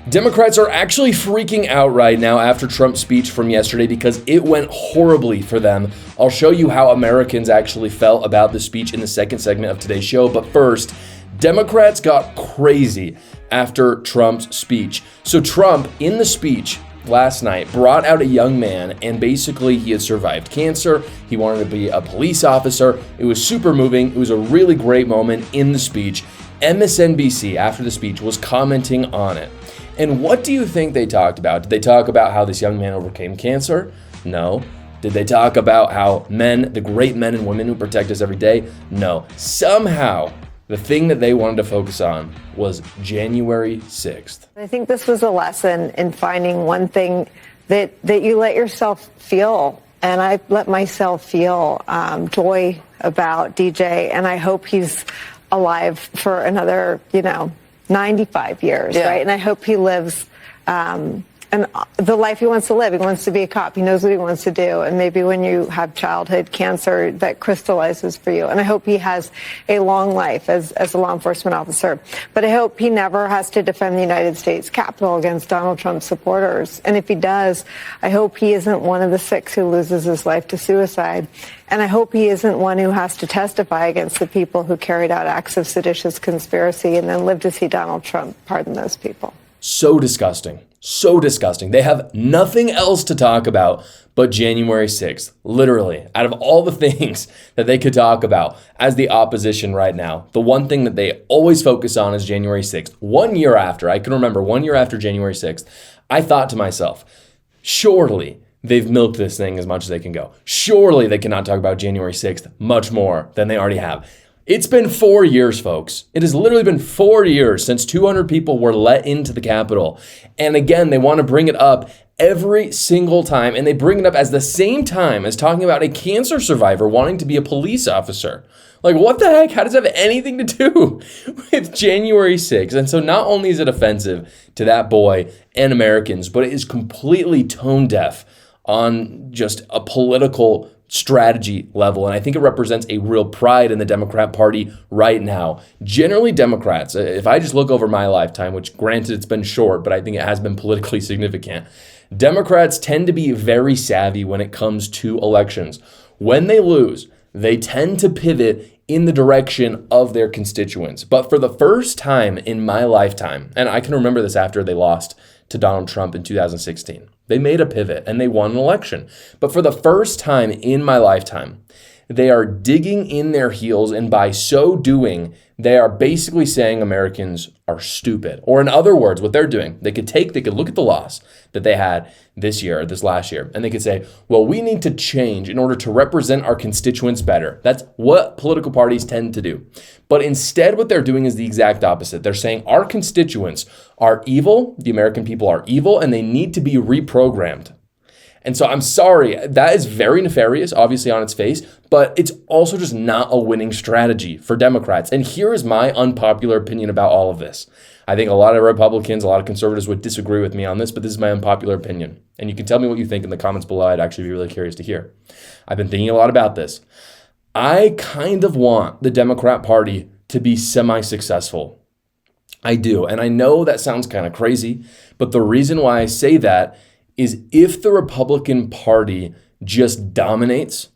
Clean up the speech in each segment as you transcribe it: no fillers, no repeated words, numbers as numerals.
Democrats are actually freaking out right now after Trump's speech from yesterday because it went horribly for them. I'll show you how Americans actually felt about the speech in the second segment of today's show. But first, Democrats got crazy after Trump's speech. So Trump, in the speech last night, brought out a young man, and basically he had survived cancer. He wanted to be a police officer. It was super moving. It was a really great moment in the speech. MSNBC, after the speech, was commenting on it. And what do you think they talked about? Did they talk about how this young man overcame cancer? No. Did they talk about how men, the great men and women who protect us every day? No. Somehow, the thing that they wanted to focus on was January 6th. I think this was a lesson in finding one thing that you let yourself feel. And I let myself feel joy about DJ. And I hope he's alive for another, 95 years, right? And I hope he lives and the life he wants to live. He wants to be a cop. He knows what he wants to do. And maybe when you have childhood cancer, that crystallizes for you. And I hope he has a long life as a law enforcement officer. But I hope he never has to defend the United States Capitol against Donald Trump supporters. And if he does, I hope he isn't one of the 6 who loses his life to suicide. And I hope he isn't one who has to testify against the people who carried out acts of seditious conspiracy and then live to see Donald Trump pardon those people. So disgusting. So disgusting. They have nothing else to talk about but January 6th. Literally, out of all the things that they could talk about as the opposition right now, the one thing that they always focus on is January 6th. 1 year after, I can remember 1 year after January 6th, I thought to myself, surely they've milked this thing as much as they can go. Surely they cannot talk about January 6th much more than they already have. It's been 4 years, folks. It has literally been 4 years since 200 people were let into the Capitol. And again, they want to bring it up every single time. And they bring it up as the same time as talking about a cancer survivor wanting to be a police officer. Like, what the heck? How does that have anything to do with January 6th? And so not only is it offensive to that boy and Americans, but it is completely tone deaf on just a political strategy level. And I think it represents a real pride in the Democrat Party right now. Generally, Democrats, if I just look over my lifetime, which granted it's been short, but I think it has been politically significant, Democrats tend to be very savvy when it comes to elections. When they lose, they tend to pivot in the direction of their constituents. But for the first time in my lifetime, and I can remember this after they lost to Donald Trump in 2016, they made a pivot and they won an election. But for the first time in my lifetime, they are digging in their heels, and by so doing, they are basically saying Americans are stupid. Or in other words, what they're doing, they could look at the loss that they had this last year, and they could say, well, we need to change in order to represent our constituents better. That's what political parties tend to do. But instead, what they're doing is the exact opposite. They're saying our constituents are evil, the American people are evil, and they need to be reprogrammed. And so I'm sorry, that is very nefarious, obviously on its face, but it's also just not a winning strategy for Democrats. And here is my unpopular opinion about all of this. I think a lot of Republicans, a lot of conservatives would disagree with me on this, but this is my unpopular opinion. And you can tell me what you think in the comments below. I'd actually be really curious to hear. I've been thinking a lot about this. I kind of want the Democrat Party to be semi-successful. I do. And I know that sounds kind of crazy, but the reason why I say that is if the Republican Party just dominates,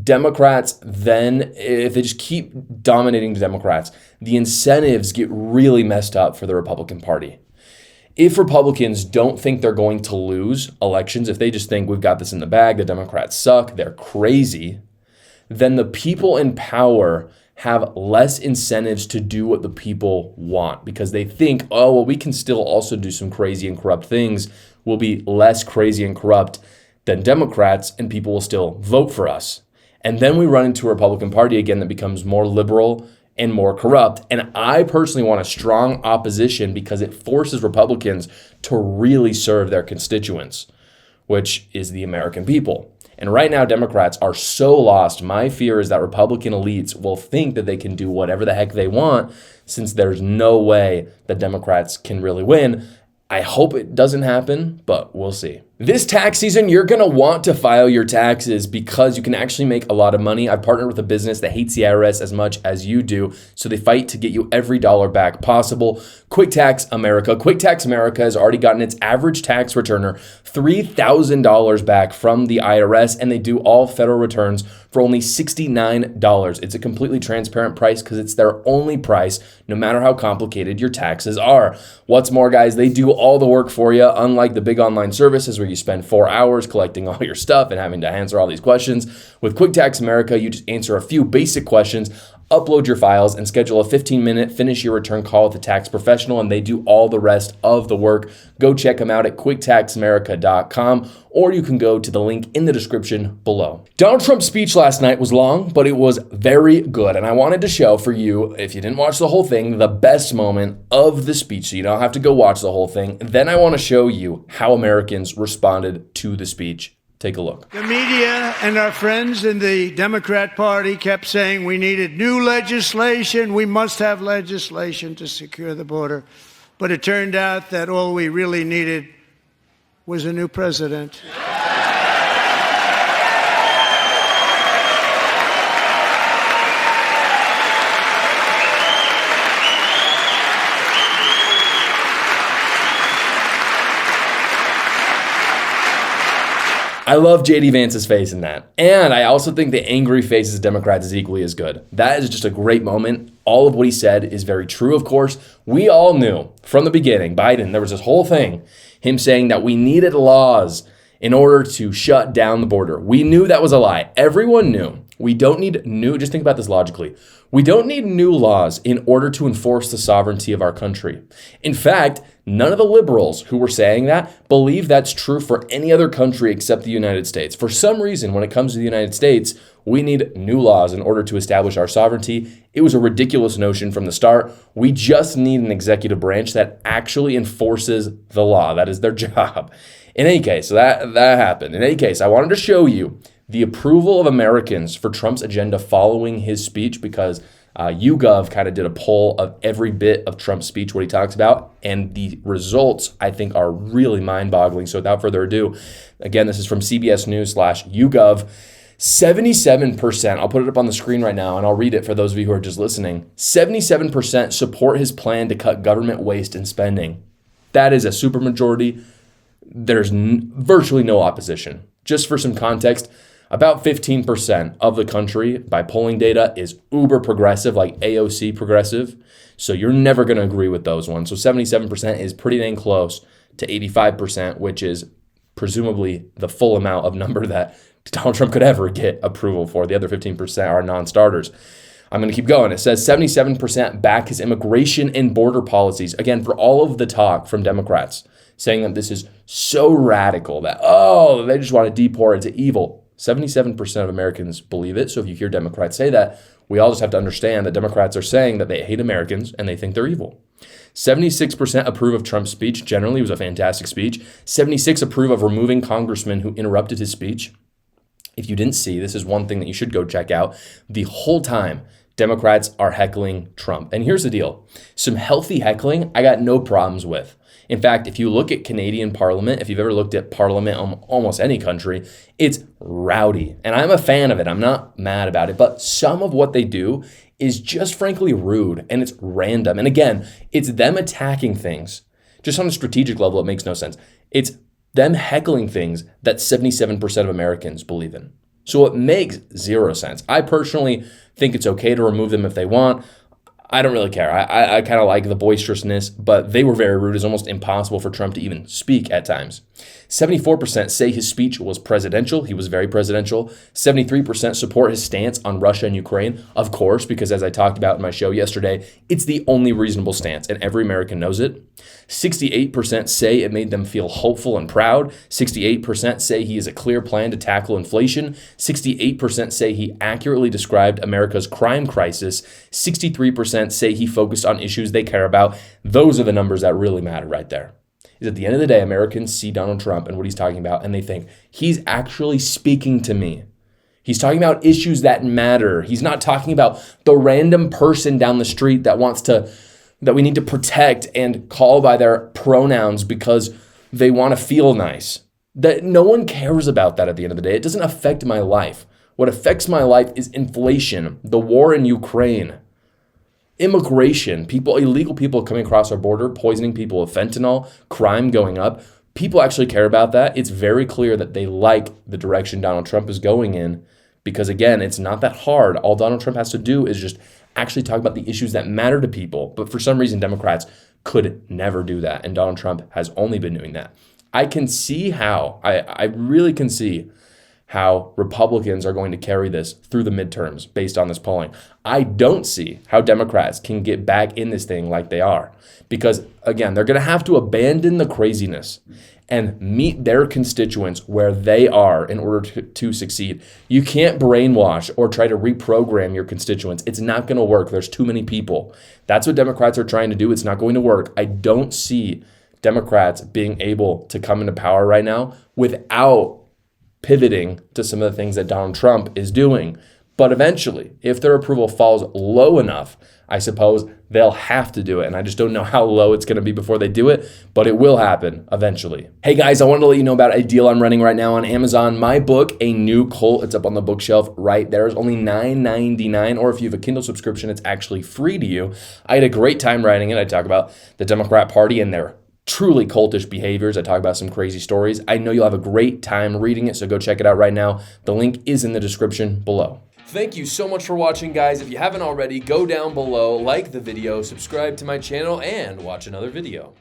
Democrats then, if they just keep dominating the Democrats, the incentives get really messed up for the Republican Party. If Republicans don't think they're going to lose elections, if they just think we've got this in the bag, the Democrats suck, they're crazy, then the people in power have less incentives to do what the people want because they think, oh, well, we can still also do some crazy and corrupt things. We'll be less crazy and corrupt than Democrats, and people will still vote for us. And then we run into a Republican Party again that becomes more liberal and more corrupt. And I personally want a strong opposition because it forces Republicans to really serve their constituents, which is the American people. And right now, Democrats are so lost. My fear is that Republican elites will think that they can do whatever the heck they want since there's no way that Democrats can really win. I hope it doesn't happen, but we'll see. This tax season, you're going to want to file your taxes because you can actually make a lot of money. I've partnered with a business that hates the IRS as much as you do, so they fight to get you every dollar back possible. Quick Tax America. Quick Tax America has already gotten its average tax returner $3,000 back from the IRS, and they do all federal returns for only $69. It's a completely transparent price because it's their only price, no matter how complicated your taxes are. What's more, guys, they do all the work for you, unlike the big online services where you spend 4 hours collecting all your stuff and having to answer all these questions. With Quick Tax America, you just answer a few basic questions, upload your files, and schedule a 15-minute finish your return call with a tax professional, and they do all the rest of the work. Go check them out at quicktaxamerica.com, or you can go to the link in the description below. Donald Trump's speech last night was long, but it was very good, and I wanted to show for you, if you didn't watch the whole thing, the best moment of the speech, so you don't have to go watch the whole thing. Then I want to show you how Americans responded to the speech. Take a look. The media and our friends in the Democrat Party kept saying we needed new legislation. We must have legislation to secure the border. But it turned out that all we really needed was a new president. I love JD Vance's face in that. And I also think the angry faces of Democrats is equally as good. That is just a great moment. All of what he said is very true, of course. We all knew from the beginning, Biden, there was this whole thing, him saying that we needed laws in order to shut down the border. We knew that was a lie. Everyone knew. We don't need new, just think about this logically. We don't need new laws in order to enforce the sovereignty of our country. In fact, none of the liberals who were saying that believe that's true for any other country except the United States. For some reason, when it comes to the United States, we need new laws in order to establish our sovereignty. It was a ridiculous notion from the start. We just need an executive branch that actually enforces the law. That is their job. In any case, so that happened. In any case, I wanted to show you the approval of Americans for Trump's agenda following his speech because YouGov kind of did a poll of every bit of Trump's speech, what he talks about, and the results, I think, are really mind-boggling. So without further ado, again, this is from CBS News /YouGov. 77%, I'll put it up on the screen right now, and I'll read it for those of you who are just listening. 77% support his plan to cut government waste and spending. That is a supermajority. There's virtually no opposition. Just for some context, about 15% of the country, by polling data, is uber progressive, like AOC progressive. So you're never going to agree with those ones. So 77% is pretty dang close to 85%, which is presumably the full amount of number that Donald Trump could ever get approval for. The other 15% are non-starters. I'm going to keep going. It says 77% back his immigration and border policies. Again, for all of the talk from Democrats saying that this is so radical that, they just want to deport into evil. 77% of Americans believe it. So if you hear Democrats say that, we all just have to understand that Democrats are saying that they hate Americans and they think they're evil. 76% approve of Trump's speech. Generally, it was a fantastic speech. 76% approve of removing congressmen who interrupted his speech. If you didn't see, this is one thing that you should go check out. The whole time, Democrats are heckling Trump. And here's the deal. Some healthy heckling, I got no problems with. In fact, if you look at Canadian Parliament, if you've ever looked at Parliament in almost any country, it's rowdy. And I'm a fan of it. I'm not mad about it. But some of what they do is just frankly rude and it's random. And again, it's them attacking things. Just on a strategic level, it makes no sense. It's them heckling things that 77% of Americans believe in. So it makes zero sense. I personally think it's okay to remove them if they want. I don't really care. I kind of like the boisterousness, but they were very rude. It's almost impossible for Trump to even speak at times. 74% say his speech was presidential. He was very presidential. 73% support his stance on Russia and Ukraine. Of course, because as I talked about in my show yesterday, it's the only reasonable stance, and every American knows it. 68% say it made them feel hopeful and proud. 68% say he has a clear plan to tackle inflation. 68% say he accurately described America's crime crisis. 63% say he focused on issues they care about. Those are the numbers that really matter right there. Is at the end of the day, Americans see Donald Trump and what he's talking about, and they think, he's actually speaking to me. He's talking about issues that matter. He's not talking about the random person down the street that we need to protect and call by their pronouns because they want to feel nice. That no one cares about that at the end of the day. It doesn't affect my life. What affects my life is inflation, the war in Ukraine, immigration, illegal people coming across our border, poisoning people with fentanyl, crime going up. People actually care about that. It's very clear that they like the direction Donald Trump is going in because, again, it's not that hard. All Donald Trump has to do is just actually talk about the issues that matter to people. But for some reason, Democrats could never do that. And Donald Trump has only been doing that. I can see how, I really can see how Republicans are going to carry this through the midterms based on this polling. I don't see how Democrats can get back in this thing like they are because, again, they're going to have to abandon the craziness and meet their constituents where they are in order to succeed. You can't brainwash or try to reprogram your constituents. It's not going to work. There's too many people. That's what Democrats are trying to do. It's not going to work. I don't see Democrats being able to come into power right now without pivoting to some of the things that Donald Trump is doing. But eventually, if their approval falls low enough, I suppose they'll have to do it. And I just don't know how low it's going to be before they do it, but it will happen eventually. Hey guys, I wanted to let you know about a deal I'm running right now on Amazon. My book, A New Cult, it's up on the bookshelf right there. It's only $9.99, or if you have a Kindle subscription, it's actually free to you. I had a great time writing it. I talk about the Democrat Party and their truly cultish behaviors. I talk about some crazy stories. I know you'll have a great time reading it, so go check it out right now. The link is in the description below. Thank you so much for watching, guys. If you haven't already, go down below, like the video, subscribe to my channel, and watch another video.